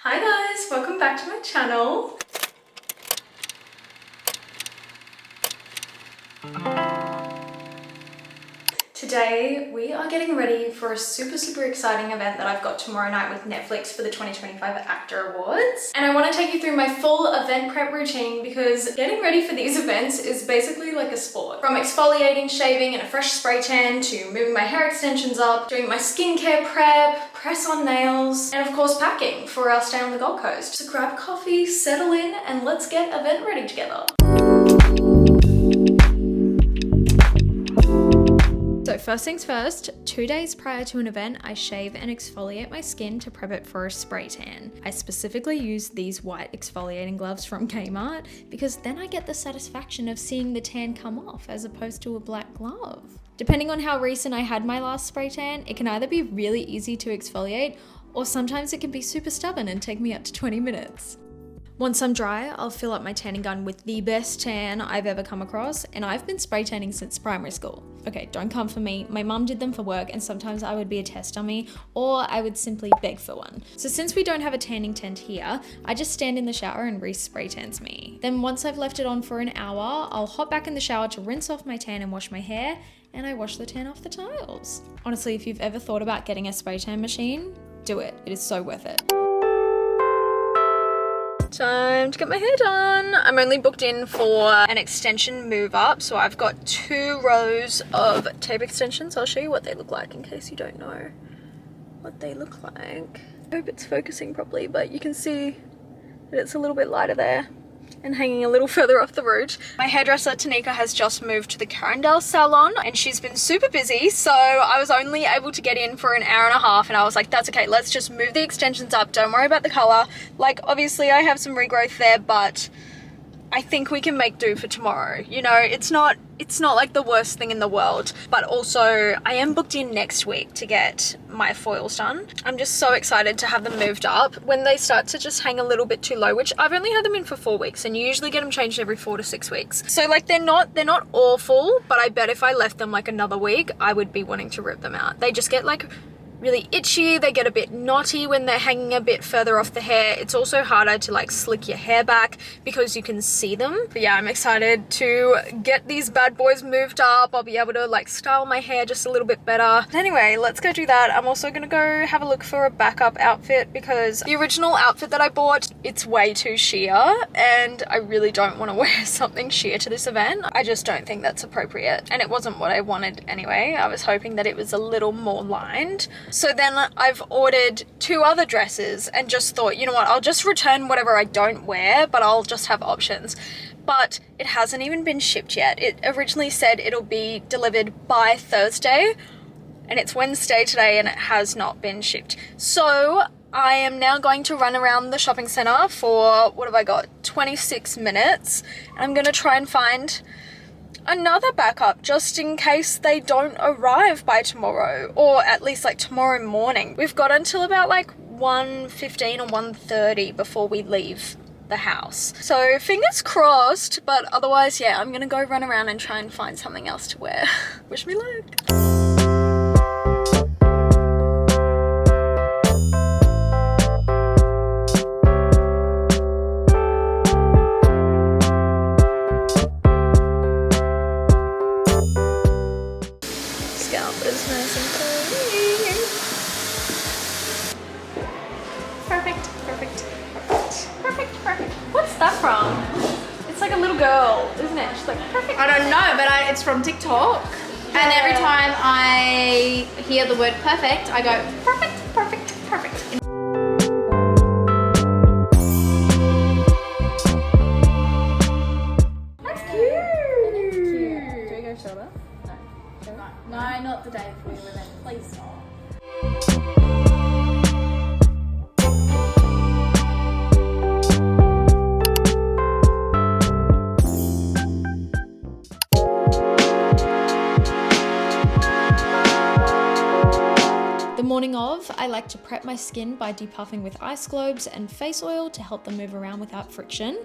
Hi guys, welcome back to my channel. Today we are getting ready for a super exciting event that I've got tomorrow night with Netflix for the 2025 Actor Awards. And I want to take you through my full event prep routine because getting ready for these events is basically like a sport. From exfoliating, shaving, and a fresh spray tan to moving my hair extensions up, doing my skincare prep, press on nails, and of course packing for our stay on the Gold Coast. So grab coffee, settle in, and let's get event ready together. So first things first, 2 days prior to an event, I shave and exfoliate my skin to prep it for a spray tan. I specifically use these white exfoliating gloves from Kmart because then I get the satisfaction of seeing the tan come off as opposed to a black glove. Depending on how recent I had my last spray tan, it can either be really easy to exfoliate or sometimes it can be super stubborn and take me up to 20 minutes. Once I'm dry, I'll fill up my tanning gun with the best tan I've ever come across, and I've been spray tanning since primary school. Okay, don't come for me. My mum did them for work and sometimes I would be a test dummy or I would simply beg for one. So since we don't have a tanning tent here, I just stand in the shower and Reese spray tans me. Then once I've left it on for an hour, I'll hop back in the shower to rinse off my tan and wash my hair, and I wash the tan off the tiles. Honestly, if you've ever thought about getting a spray tan machine, do it. It is so worth it. Time to get my hair done. I'm only booked in for an extension move up, so I've got 2 rows of tape extensions. I'll show you what they look like in case you don't know what they look like. I hope it's focusing properly, but you can see that it's a little bit lighter there and hanging a little further off the root. My hairdresser Tanika has just moved to the Carindale salon and she's been super busy, so I was only able to get in for an hour and a half, and I was like, that's okay, let's just move the extensions up, don't worry about the color. Like, obviously I have some regrowth there, but I think we can make do for tomorrow. You know, it's not like the worst thing in the world, but also I am booked in next week to get my foils done. I'm just so excited to have them moved up. When they start to just hang a little bit too low, which I've only had them in for 4 weeks and you usually get them changed every 4 to 6 weeks. So like they're not awful, but I bet if I left them like another week, I would be wanting to rip them out. They just get like really itchy, they get a bit knotty when they're hanging a bit further off the hair. It's also harder to like slick your hair back because you can see them. But yeah, I'm excited to get these bad boys moved up. I'll be able to like style my hair just a little bit better. But anyway, let's go do that. I'm also gonna go have a look for a backup outfit because the original outfit that I bought, it's way too sheer and I really don't want to wear something sheer to this event. I just don't think that's appropriate, and it wasn't what I wanted anyway. I was hoping that it was a little more lined. So then I've ordered 2 other dresses and just thought, you know what, I'll just return whatever I don't wear, but I'll just have options. But it hasn't even been shipped yet. It originally said it'll be delivered by Thursday, and it's Wednesday today and it has not been shipped. So I am now going to run around the shopping center for, what have I got, 26 minutes. And I'm gonna try and find another backup just in case they don't arrive by tomorrow, or at least like tomorrow morning. We've got until about like 1:15 or 1:30 before we leave the house. So fingers crossed, but otherwise, yeah, I'm gonna go run around and try and find something else to wear. Wish me luck. Perfect. What's that from? It's like a little girl, isn't it? She's like, perfect. I don't know, but it's from TikTok. Yeah. And every time I hear the word perfect, I go, perfect. That's cute. Do we go sober? No, not the day before your event. Please stop. The morning of, I like to prep my skin by depuffing with ice globes and face oil to help them move around without friction.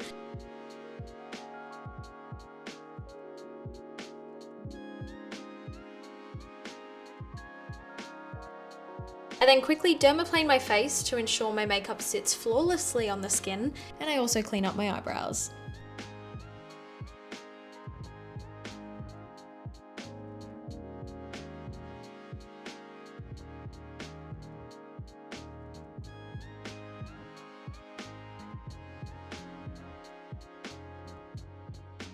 I then quickly dermaplane my face to ensure my makeup sits flawlessly on the skin, and I also clean up my eyebrows.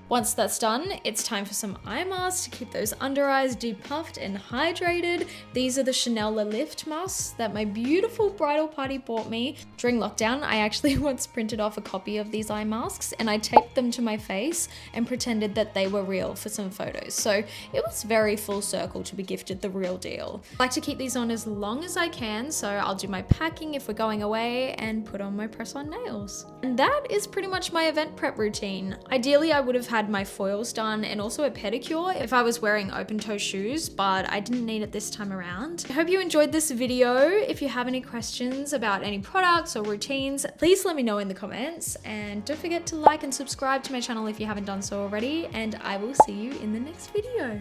Once that's done, it's time for some eye masks to keep those under eyes depuffed and hydrated. These are the Chanel Le Lift masks that my beautiful bridal party bought me. During lockdown, I actually once printed off a copy of these eye masks and I taped them to my face and pretended that they were real for some photos. So it was very full circle to be gifted the real deal. I like to keep these on as long as I can, so I'll do my packing if we're going away and put on my press-on nails. And that is pretty much my event prep routine. Ideally, I would have had my foils done and also a pedicure if I was wearing open toe shoes, but I didn't need it this time around. I hope you enjoyed this video. If you have any questions about any products or routines, please let me know in the comments, and don't forget to like and subscribe to my channel if you haven't done so already, and I will see you in the next video.